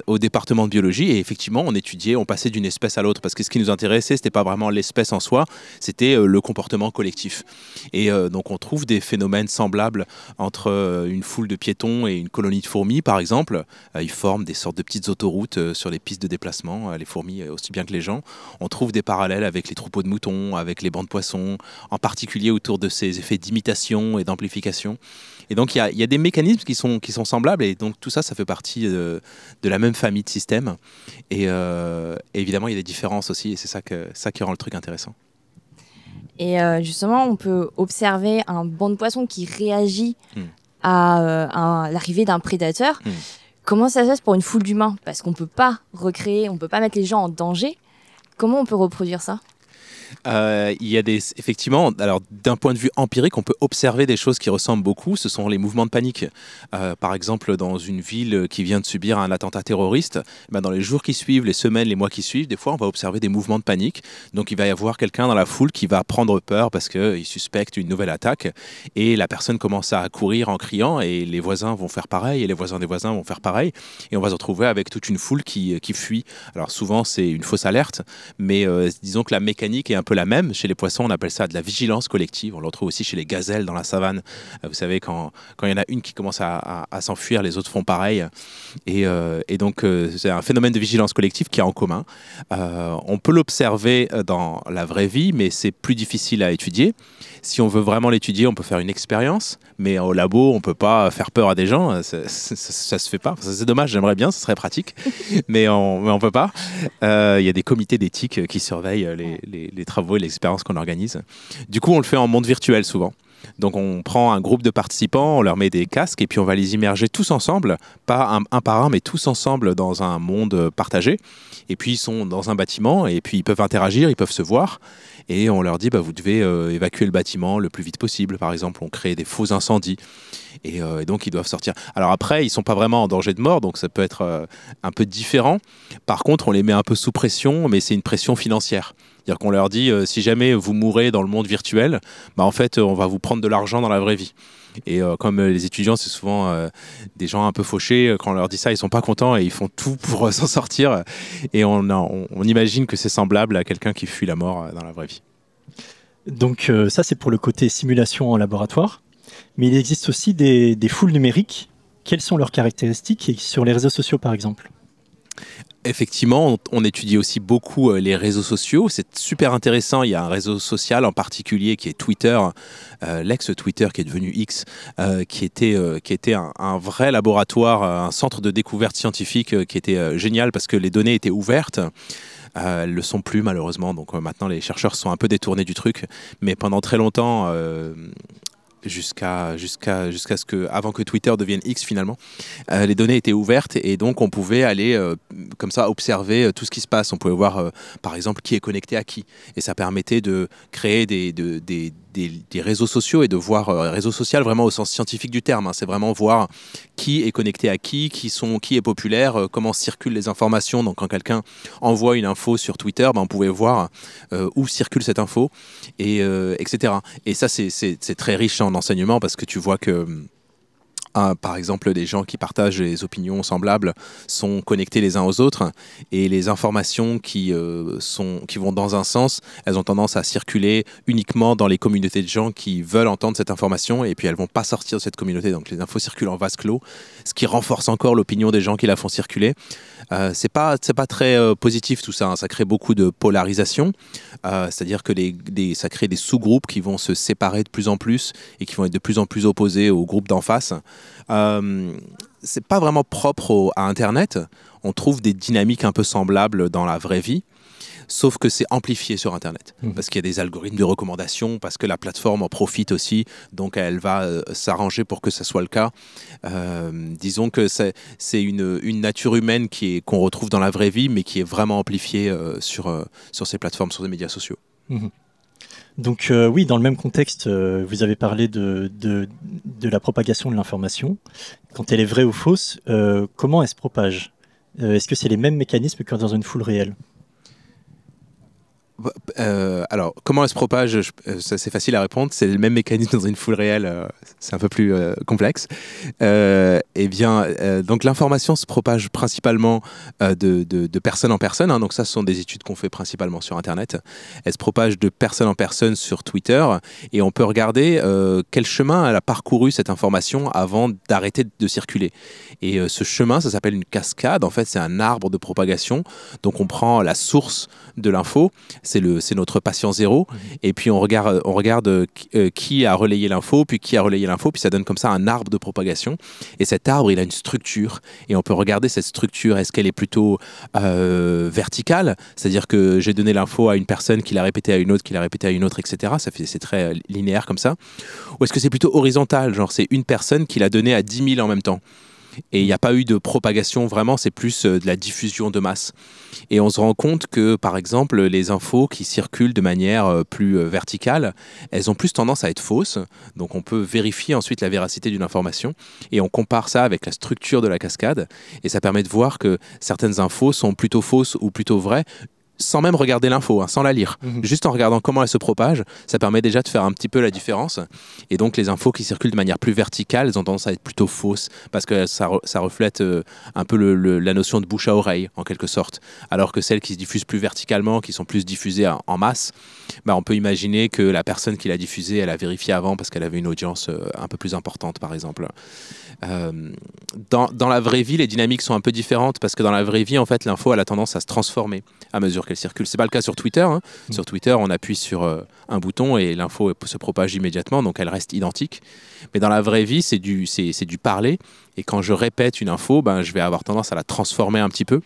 au département de biologie, et effectivement on passait d'une espèce à l'autre, parce que ce qui nous intéressait, c'était pas vraiment l'espèce en soi, c'était le comportement collectif. Et donc on trouve des phénomènes semblables entre une foule de piétons et une colonie de fourmis, par exemple. Ils forment des sortes de petites autoroutes sur les pistes de déplacement, les fourmis aussi bien que les gens. On trouve des parallèles avec les troupeaux de moutons, avec les bancs de poissons, en particulier autour de ces effets d'imitation et d'amplification. Et donc il y a des mécanismes qui sont semblables, et donc tout ça, ça fait partie de la même famille de systèmes. Et évidemment, il y a des différences aussi, et c'est ça qui rend le truc intéressant. Et justement, on peut observer un banc de poissons qui réagit à l'arrivée d'un prédateur. Comment ça se passe pour une foule d'humains? Parce qu'on peut pas recréer, on peut pas mettre les gens en danger. Comment on peut reproduire ça? Il y a effectivement, alors d'un point de vue empirique, on peut observer des choses qui ressemblent beaucoup. Ce sont les mouvements de panique. Par exemple, dans une ville qui vient de subir un attentat terroriste, dans les jours qui suivent, les semaines, les mois qui suivent, des fois on va observer des mouvements de panique. Donc il va y avoir quelqu'un dans la foule qui va prendre peur parce qu'il suspecte une nouvelle attaque, et la personne commence à courir en criant, et les voisins vont faire pareil, et les voisins des voisins vont faire pareil, et on va se retrouver avec toute une foule qui fuit. Alors souvent c'est une fausse alerte, mais disons que la mécanique est un peu la même. Chez les poissons, on appelle ça de la vigilance collective. On le retrouve aussi chez les gazelles dans la savane. Vous savez, quand il y en a une qui commence à s'enfuir, les autres font pareil. Et donc, c'est un phénomène de vigilance collective qui est en commun. On peut l'observer dans la vraie vie, mais c'est plus difficile à étudier. Si on veut vraiment l'étudier, on peut faire une expérience, mais au labo, on ne peut pas faire peur à des gens. Ça se fait pas. C'est dommage, j'aimerais bien, ce serait pratique, mais on peut pas. Il y a des comités d'éthique qui surveillent les travaux et l'expérience qu'on organise. Du coup, on le fait en monde virtuel souvent. Donc on prend un groupe de participants, on leur met des casques, et puis on va les immerger tous ensemble, pas un par un, mais tous ensemble dans un monde partagé. Et puis ils sont dans un bâtiment, et puis ils peuvent interagir, ils peuvent se voir, et on leur dit vous devez évacuer le bâtiment le plus vite possible. Par exemple, on crée des faux incendies, et donc ils doivent sortir. Alors après, ils sont pas vraiment en danger de mort, donc ça peut être un peu différent. Par contre, on les met un peu sous pression, mais c'est une pression financière. C'est-à-dire qu'on leur dit, si jamais vous mourrez dans le monde virtuel, en fait, on va vous prendre de l'argent dans la vraie vie. Et comme les étudiants, c'est souvent des gens un peu fauchés, quand on leur dit ça, ils sont pas contents et ils font tout pour s'en sortir. Et on imagine que c'est semblable à quelqu'un qui fuit la mort dans la vraie vie. Donc ça, c'est pour le côté simulation en laboratoire. Mais il existe aussi des foules numériques. Quelles sont leurs caractéristiques, et sur les réseaux sociaux, par exemple ? Effectivement, on étudie aussi beaucoup les réseaux sociaux. C'est super intéressant. Il y a un réseau social en particulier qui est Twitter, l'ex-Twitter qui est devenu X, qui était un vrai laboratoire, un centre de découverte scientifique qui était génial parce que les données étaient ouvertes. Elles le sont plus malheureusement. Donc maintenant, les chercheurs sont un peu détournés du truc. Mais pendant très longtemps... jusqu'à ce que, avant que Twitter devienne X finalement, les données étaient ouvertes, et donc on pouvait aller comme ça observer tout ce qui se passe. On pouvait voir par exemple qui est connecté à qui, et ça permettait de créer des des réseaux sociaux et de voir réseau social vraiment au sens scientifique du terme. Hein. C'est vraiment voir qui est connecté à qui est populaire, comment circulent les informations. Donc quand quelqu'un envoie une info sur Twitter, on pouvait voir où circule cette info, etc. Et ça, c'est très riche en enseignement parce que tu vois que par exemple, des gens qui partagent des opinions semblables sont connectés les uns aux autres et les informations qui vont dans un sens, elles ont tendance à circuler uniquement dans les communautés de gens qui veulent entendre cette information et puis elles vont pas sortir de cette communauté. Donc les infos circulent en vase clos, ce qui renforce encore l'opinion des gens qui la font circuler. C'est pas très positif tout ça, hein. Ça crée beaucoup de polarisation, c'est-à-dire que ça crée des sous-groupes qui vont se séparer de plus en plus et qui vont être de plus en plus opposés au groupe d'en face. C'est pas vraiment propre à Internet. On trouve des dynamiques un peu semblables dans la vraie vie, sauf que c'est amplifié sur Internet. Parce qu'il y a des algorithmes de recommandation, parce que la plateforme en profite aussi, donc elle va s'arranger pour que ça soit le cas. Disons que c'est une nature humaine qu'on retrouve dans la vraie vie, mais qui est vraiment amplifiée sur ces plateformes, sur les médias sociaux. Donc oui, dans le même contexte, vous avez parlé de la propagation de l'information. Quand elle est vraie ou fausse, comment elle se propage ? Est-ce que c'est les mêmes mécanismes que dans une foule réelle ? Alors, comment elle se propage, c'est facile à répondre, c'est le même mécanisme dans une foule réelle, c'est un peu plus complexe. Donc l'information se propage principalement de personne en personne, hein, donc ça ce sont des études qu'on fait principalement sur Internet. Elle se propage de personne en personne sur Twitter et on peut regarder quel chemin elle a parcouru cette information avant d'arrêter de circuler. Et ce chemin, ça s'appelle une cascade, en fait c'est un arbre de propagation, donc on prend la source de l'info, c'est notre patient zéro, et puis on regarde qui a relayé l'info, puis qui a relayé l'info, puis ça donne comme ça un arbre de propagation. Et cet arbre, il a une structure, et on peut regarder cette structure. Est-ce qu'elle est plutôt verticale, c'est-à-dire que j'ai donné l'info à une personne qui l'a répété à une autre, qui l'a répété à une autre, etc. C'est très linéaire comme ça. Ou est-ce que c'est plutôt horizontal, genre c'est une personne qui l'a donné à 10 000 en même temps? Et il n'y a pas eu de propagation vraiment, c'est plus de la diffusion de masse. Et on se rend compte que, par exemple, les infos qui circulent de manière plus verticale, elles ont plus tendance à être fausses. Donc on peut vérifier ensuite la véracité d'une information et on compare ça avec la structure de la cascade. Et ça permet de voir que certaines infos sont plutôt fausses ou plutôt vraies, sans même regarder l'info, hein, sans la lire. Juste en regardant comment elle se propage, ça permet déjà de faire un petit peu la différence. Et donc les infos qui circulent de manière plus verticale, elles ont tendance à être plutôt fausses, parce que ça reflète un peu la notion de bouche à oreille, en quelque sorte. Alors que celles qui se diffusent plus verticalement, qui sont plus diffusées en masse, on peut imaginer que la personne qui l'a diffusée, elle a vérifié avant parce qu'elle avait une audience un peu plus importante, par exemple. Dans la vraie vie, les dynamiques sont un peu différentes, parce que dans la vraie vie, en fait, l'info elle a tendance à se transformer à mesure qu'elle circule. C'est pas le cas sur Twitter. Hein. Sur Twitter, on appuie sur un bouton et l'info se propage immédiatement, donc elle reste identique. Mais dans la vraie vie, c'est du parler. Et quand je répète une info, je vais avoir tendance à la transformer un petit peu.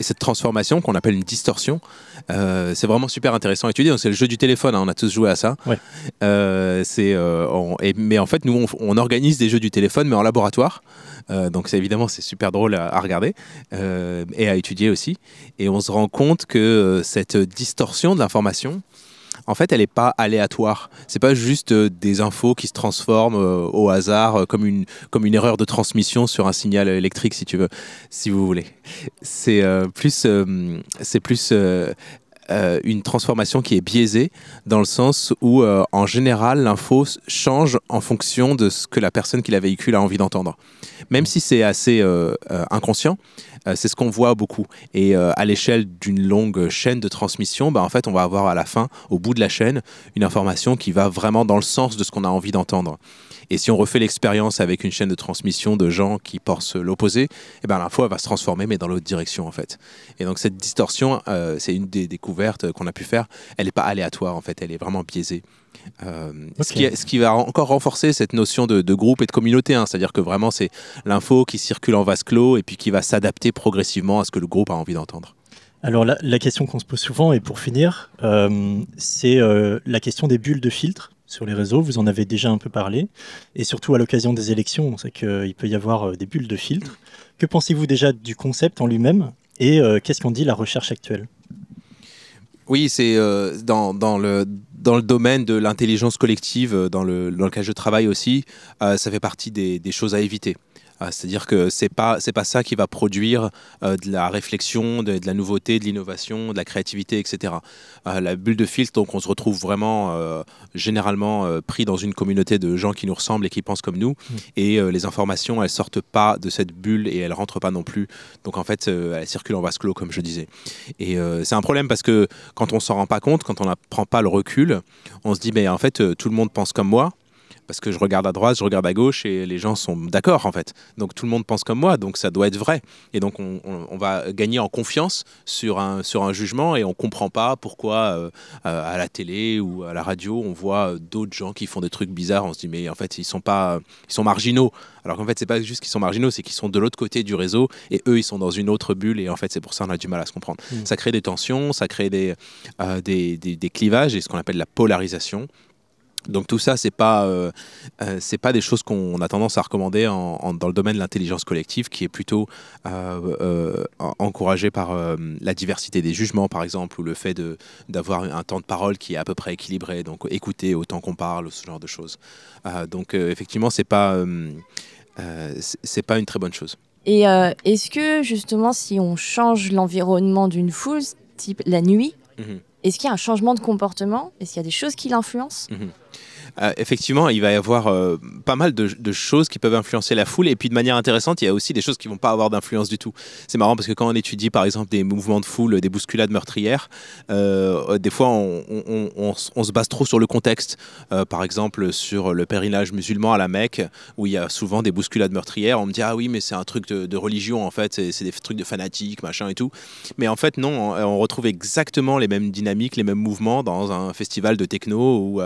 Et cette transformation, qu'on appelle une distorsion, c'est vraiment super intéressant à étudier. Donc, c'est le jeu du téléphone, hein, on a tous joué à ça. Ouais. Mais en fait, nous, on organise des jeux du téléphone, mais en laboratoire. Donc évidemment, c'est super drôle à regarder et à étudier aussi. Et on se rend compte que cette distorsion de l'information, en fait, elle n'est pas aléatoire. C'est pas juste des infos qui se transforment au hasard comme une erreur de transmission sur un signal électrique, si vous voulez. C'est plus une transformation qui est biaisée, dans le sens où, en général, l'info change en fonction de ce que la personne qui la véhicule a envie d'entendre. Même si c'est assez inconscient, c'est ce qu'on voit beaucoup. Et à l'échelle d'une longue chaîne de transmission, en fait, on va avoir à la fin, au bout de la chaîne, une information qui va vraiment dans le sens de ce qu'on a envie d'entendre. Et si on refait l'expérience avec une chaîne de transmission de gens qui pensent l'opposé, l'info elle va se transformer, mais dans l'autre direction, en fait. Et donc cette distorsion, c'est une des découvertes qu'on a pu faire. Elle n'est pas aléatoire, en fait, elle est vraiment biaisée. Ce qui va encore renforcer cette notion de groupe et de communauté, hein. C'est-à-dire que vraiment c'est l'info qui circule en vase clos et puis qui va s'adapter progressivement à ce que le groupe a envie d'entendre. Alors la question qu'on se pose souvent, et pour finir, c'est la question des bulles de filtre sur les réseaux. Vous en avez déjà un peu parlé, et surtout à l'occasion des élections, on sait qu'il peut y avoir des bulles de filtre. Que pensez-vous déjà du concept en lui-même, et qu'est-ce qu'en dit la recherche actuelle ? Oui, c'est dans le domaine de l'intelligence collective, dans lequel je travaille aussi, ça fait partie des choses à éviter. C'est-à-dire que c'est pas ça qui va produire de la réflexion, de la nouveauté, de l'innovation, de la créativité, etc. La bulle de filtre, donc on se retrouve vraiment généralement pris dans une communauté de gens qui nous ressemblent et qui pensent comme nous. Et les informations, elles sortent pas de cette bulle et elles rentrent pas non plus. Donc en fait, elles circulent en vase clos, comme je disais. Et c'est un problème parce que quand on s'en rend pas compte, quand on ne prend pas le recul, on se dit mais en fait tout le monde pense comme moi. Parce que je regarde à droite, je regarde à gauche et les gens sont d'accord en fait. Donc tout le monde pense comme moi, donc ça doit être vrai. Et donc on va gagner en confiance sur un jugement et on ne comprend pas pourquoi à la télé ou à la radio on voit d'autres gens qui font des trucs bizarres. On se dit mais en fait ils sont marginaux. Alors qu'en fait c'est pas juste qu'ils sont marginaux, c'est qu'ils sont de l'autre côté du réseau et eux ils sont dans une autre bulle et en fait c'est pour ça qu'on a du mal à se comprendre. Ça crée des tensions, ça crée des clivages et ce qu'on appelle la polarisation. Donc tout ça, c'est pas des choses qu'on a tendance à recommander dans le domaine de l'intelligence collective, qui est plutôt encouragé par la diversité des jugements, par exemple, ou le fait d'avoir un temps de parole qui est à peu près équilibré, donc écouter autant qu'on parle, ce genre de choses. Donc effectivement, c'est pas une très bonne chose. Et est-ce que justement, si on change l'environnement d'une foule, type la nuit, est-ce qu'il y a un changement de comportement? Est-ce qu'il y a des choses qui l'influencent? Effectivement, il va y avoir pas mal de choses qui peuvent influencer la foule. Et puis de manière intéressante, il y a aussi des choses qui ne vont pas avoir d'influence du tout. C'est marrant parce que quand on étudie par exemple des mouvements de foule, des bousculades meurtrières, des fois on se base trop sur le contexte. Par exemple sur le pèlerinage musulman à la Mecque, où il y a souvent des bousculades meurtrières. On me dit ah oui mais c'est un truc de religion en fait, c'est des trucs de fanatiques, machin et tout. Mais en fait non, on retrouve exactement les mêmes dynamiques, les mêmes mouvements dans un festival de techno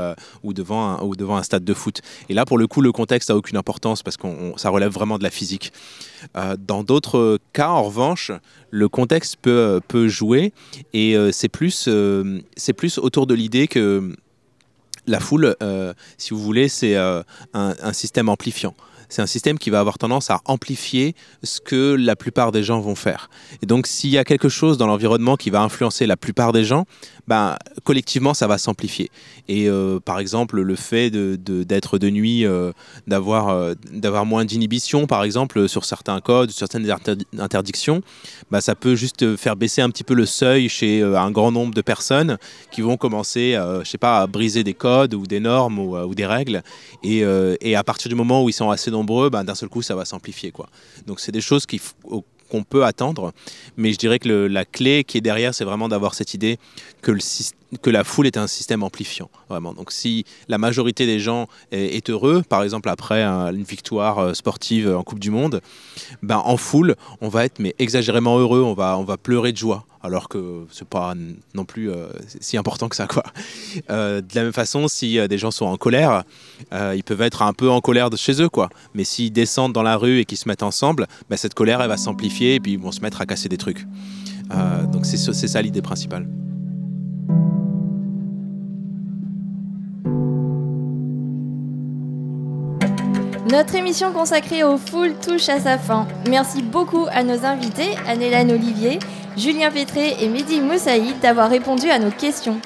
ou devant un stade de foot. Et là, pour le coup, le contexte n'a aucune importance parce que ça relève vraiment de la physique. Dans d'autres cas, en revanche, le contexte peut jouer et c'est plus autour de l'idée que la foule, si vous voulez, c'est un système amplifiant. C'est un système qui va avoir tendance à amplifier ce que la plupart des gens vont faire. Et donc, s'il y a quelque chose dans l'environnement qui va influencer la plupart des gens, collectivement, ça va s'amplifier. Et par exemple, le fait d'être de nuit, d'avoir moins d'inhibition, par exemple, sur certains codes, sur certaines interdictions, ça peut juste faire baisser un petit peu le seuil chez un grand nombre de personnes qui vont commencer, à briser des codes ou des normes ou des règles. Et à partir du moment où ils sont assez nombreux, d'un seul coup, ça va s'amplifier, quoi. Donc, c'est des choses qu'on peut attendre, mais je dirais que la clé qui est derrière, c'est vraiment d'avoir cette idée que la foule est un système amplifiant, vraiment. Donc si la majorité des gens est heureux, par exemple après une victoire sportive en Coupe du Monde, en foule, on va être exagérément heureux, on va pleurer de joie, alors que c'est pas non plus si important que ça, quoi. De la même façon, si des gens sont en colère, ils peuvent être un peu en colère de chez eux, quoi. Mais s'ils descendent dans la rue et qu'ils se mettent ensemble, cette colère, elle va s'amplifier et puis ils vont se mettre à casser des trucs. Donc c'est ça l'idée principale. Notre émission consacrée aux foules touche à sa fin. Merci beaucoup à nos invités, Anne-Hélène Olivier, Julien Pétré et Mehdi Moussaïd d'avoir répondu à nos questions.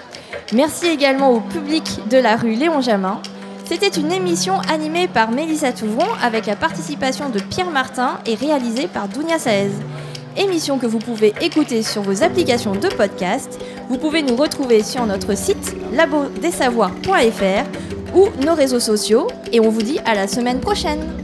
Merci également au public de la rue Léon Jamin. C'était une émission animée par Mélissa Touvron avec la participation de Pierre Martin et réalisée par Dounia Saez. Émission que vous pouvez écouter sur vos applications de podcast. Vous pouvez nous retrouver sur notre site labodessavoirs.fr ou nos réseaux sociaux et on vous dit à la semaine prochaine.